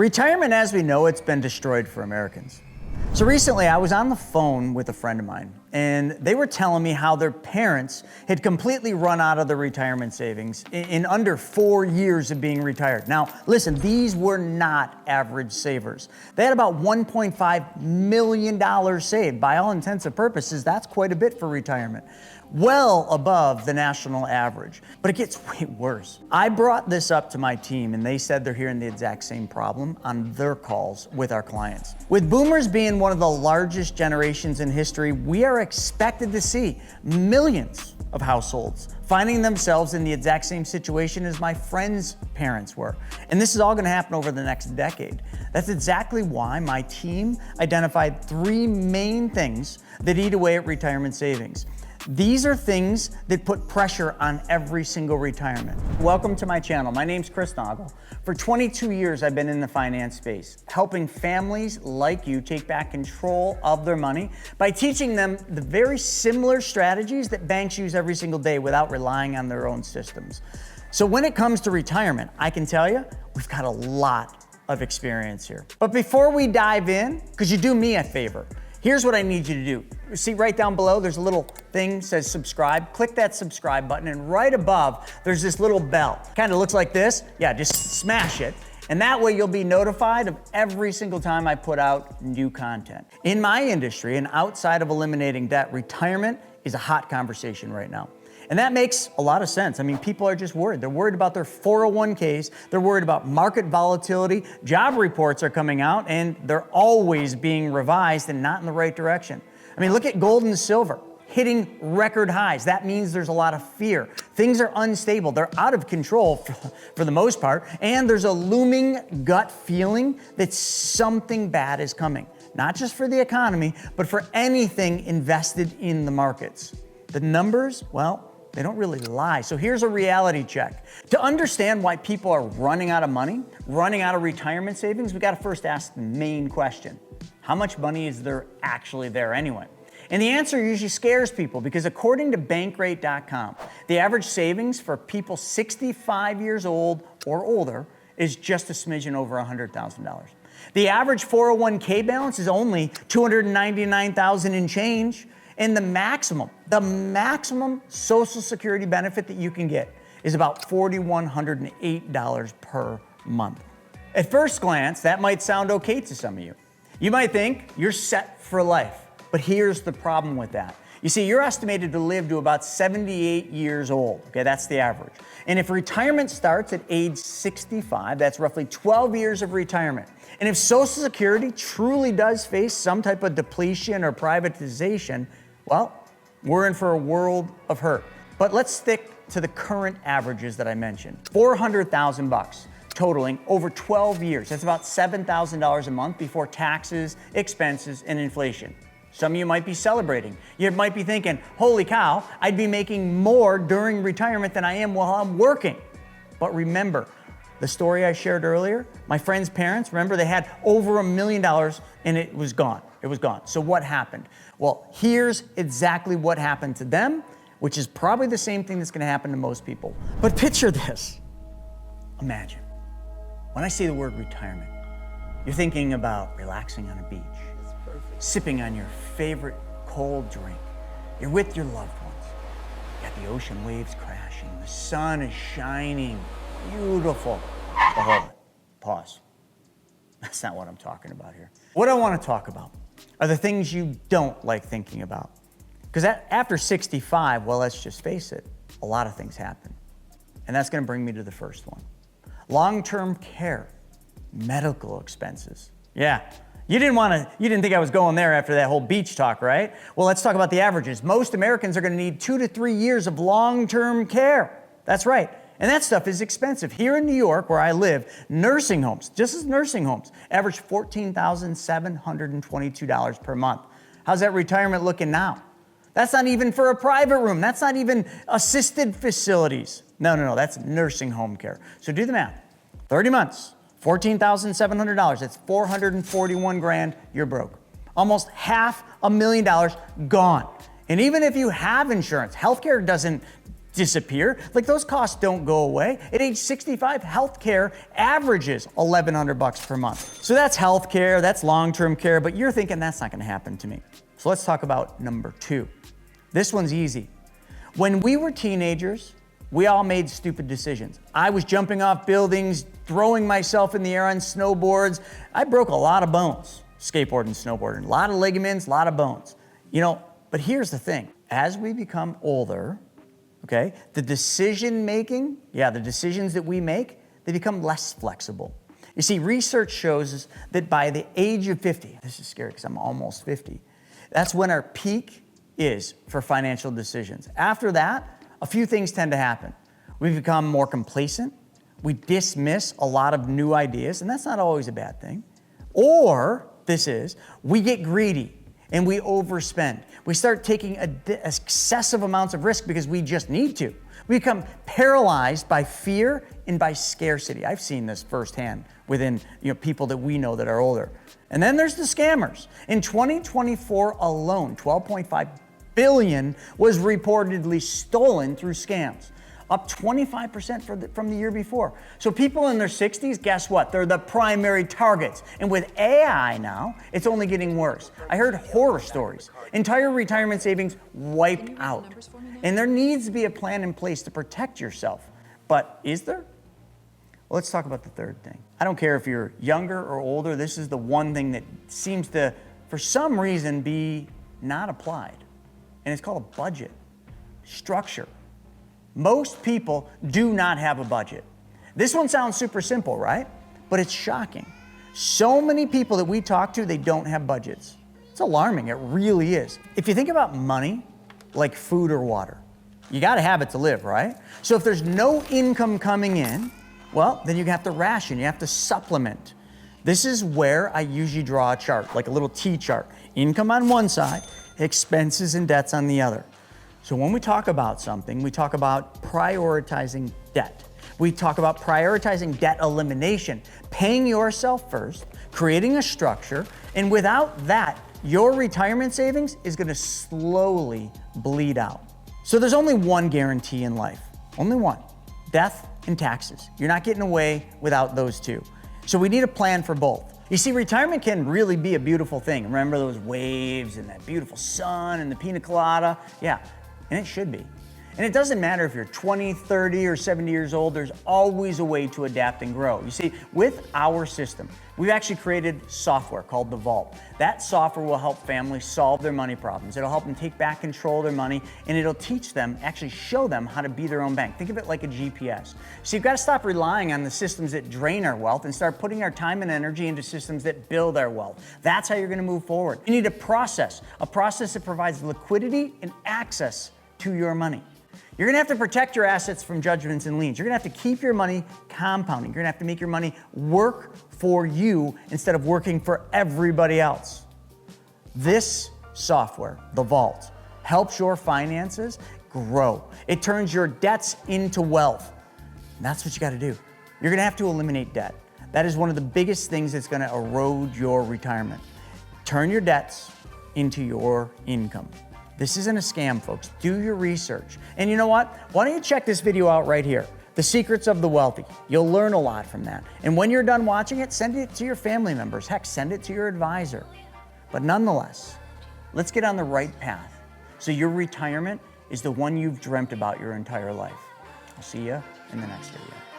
Retirement, as we know, it's been destroyed for Americans. So recently I was on the phone with a friend of mine, and they were telling me how their parents had completely run out of their retirement savings in under 4 years of being retired. Now, listen, these were not average savers. They had about $1.5 million saved. By all intents and purposes, that's quite a bit for retirement. Well above the national average. But it gets way worse. I brought this up to my team, and they said they're hearing the exact same problem on their calls with our clients. With boomers being one of the largest generations in history, we are expected to see millions of households finding themselves in the exact same situation as my friends' parents were. And this is all gonna happen over the next decade. That's exactly why my team identified 3 main things that eat away at retirement savings. These are things that put pressure on every single retirement. Welcome to my channel. My name's Chris Naugle. For 22 years, I've been in the finance space, helping families like you take back control of their money by teaching them the very similar strategies that banks use every single day without relying on their own systems. So when it comes to retirement, I can tell you, we've got a lot of experience here. But before we dive in, could you do me a favor? Here's what I need you to do. See right down below, there's a little thing that says subscribe. Click that subscribe button, and right above, there's this little bell. Kind of looks like this. Yeah, just smash it. And that way you'll be notified of every single time I put out new content. In my industry and outside of eliminating debt, retirement is a hot conversation right now. And that makes a lot of sense. I mean, people are just worried. They're worried about their 401ks. They're worried about market volatility. Job reports are coming out, and they're always being revised and not in the right direction. I mean, look at gold and silver hitting record highs. That means there's a lot of fear. Things are unstable. They're out of control for the most part. And there's a looming gut feeling that something bad is coming. Not just for the economy, but for anything invested in the markets. The numbers, well, they don't really lie. So here's a reality check. To understand why people are running out of money, running out of retirement savings, we gotta first ask the main question. How much money is there actually there anyway? And the answer usually scares people because according to bankrate.com, the average savings for people 65 years old or older is just a smidgen over $100,000. The average 401k balance is only $299,000 and change. And the maximum Social Security benefit that you can get is about $4,108 per month. At first glance, that might sound okay to some of you. You might think you're set for life, but here's the problem with that. You see, you're estimated to live to about 78 years old, okay? That's the average. And if retirement starts at age 65, that's roughly 12 years of retirement. And if Social Security truly does face some type of depletion or privatization, well, we're in for a world of hurt. But let's stick to the current averages that I mentioned. $400,000 totaling over 12 years. That's about $7,000 a month before taxes, expenses, and inflation. Some of you might be celebrating. You might be thinking, holy cow, I'd be making more during retirement than I am while I'm working. But remember, the story I shared earlier, my friend's parents, remember they had over $1 million and it was gone. It was gone. So what happened? Well, here's exactly what happened to them, which is probably the same thing that's gonna happen to most people. But picture this. Imagine, when I say the word retirement, you're thinking about relaxing on a beach, sipping on your favorite cold drink. You're with your loved ones. You got the ocean waves crashing, the sun is shining, beautiful. But hold it, pause. That's not what I'm talking about here. What I want to talk about are the things you don't like thinking about. Because after 65, well, let's just face it, a lot of things happen. And that's going to bring me to the first one. Long-term care, medical expenses. Yeah, you didn't think I was going there after that whole beach talk, right? Well, let's talk about the averages. Most Americans are going to need 2 to 3 years of long-term care. That's right. And that stuff is expensive. Here in New York, where I live, nursing homes, just as nursing homes, average $14,722 per month. How's that retirement looking now? That's not even for a private room. That's not even assisted facilities. No, that's nursing home care. So do the math. 30 months, $14,700. That's $441,000. You're broke. Almost $500,000 gone. And even if you have insurance, healthcare doesn't disappear. Like those costs don't go away. At age 65, healthcare averages $1,100 per month. So that's healthcare, that's long-term care, but you're thinking that's not gonna happen to me. So let's talk about number 2. This one's easy. When we were teenagers, we all made stupid decisions. I was jumping off buildings, throwing myself in the air on snowboards. I broke a lot of bones, skateboarding, snowboarding, a lot of ligaments, a lot of bones. But here's the thing. As we become older, okay, the decision making, the decisions that we make, they become less flexible. You see, research shows us that by the age of 50, this is scary because I'm almost 50, that's when our peak is for financial decisions. After that, a few things tend to happen. We become more complacent. We dismiss a lot of new ideas, and that's not always a bad thing. Or we get greedy and we overspend. We start taking excessive amounts of risk because we just need to. We become paralyzed by fear and by scarcity. I've seen this firsthand within people that we know that are older. And then there's the scammers. In 2024 alone, 12.5 billion was reportedly stolen through scams, up 25% from the year before. So people in their 60s, guess what? They're the primary targets. And with AI now, it's only getting worse. I heard horror stories. Entire retirement savings wiped out. And there needs to be a plan in place to protect yourself. But is there? Well, let's talk about the third thing. I don't care if you're younger or older, this is the one thing that seems to, for some reason, be not applied. And it's called a budget. Structure. Most people do not have a budget. This one sounds super simple, right? But it's shocking. So many people that we talk to, they don't have budgets. It's alarming, it really is. If you think about money like food or water, you gotta have it to live, right? So if there's no income coming in, well, then you have to ration, you have to supplement. This is where I usually draw a chart, like a little T chart. Income on one side, expenses and debts on the other. So when we talk about something, we talk about prioritizing debt. We talk about prioritizing debt elimination, paying yourself first, creating a structure, and without that, your retirement savings is gonna slowly bleed out. So there's only one guarantee in life, only one, death and taxes. You're not getting away without those two. So we need a plan for both. You see, retirement can really be a beautiful thing. Remember those waves and that beautiful sun and the pina colada? Yeah, and it should be. And it doesn't matter if you're 20, 30, or 70 years old, there's always a way to adapt and grow. You see, with our system, we've actually created software called the Vault. That software will help families solve their money problems. It'll help them take back control of their money, and it'll teach them, actually show them how to be their own bank. Think of it like a GPS. So you've got to stop relying on the systems that drain our wealth and start putting our time and energy into systems that build our wealth. That's how you're going to move forward. You need a process that provides liquidity and access to your money. You're gonna have to protect your assets from judgments and liens. You're gonna have to keep your money compounding. You're gonna have to make your money work for you instead of working for everybody else. This software, the Vault, helps your finances grow. It turns your debts into wealth. And that's what you gotta do. You're gonna have to eliminate debt. That is one of the biggest things that's gonna erode your retirement. Turn your debts into your income. This isn't a scam, folks. Do your research. And you know what? Why don't you check this video out right here? The Secrets of the Wealthy. You'll learn a lot from that. And when you're done watching it, send it to your family members. Heck, send it to your advisor. But nonetheless, let's get on the right path so your retirement is the one you've dreamt about your entire life. I'll see you in the next video.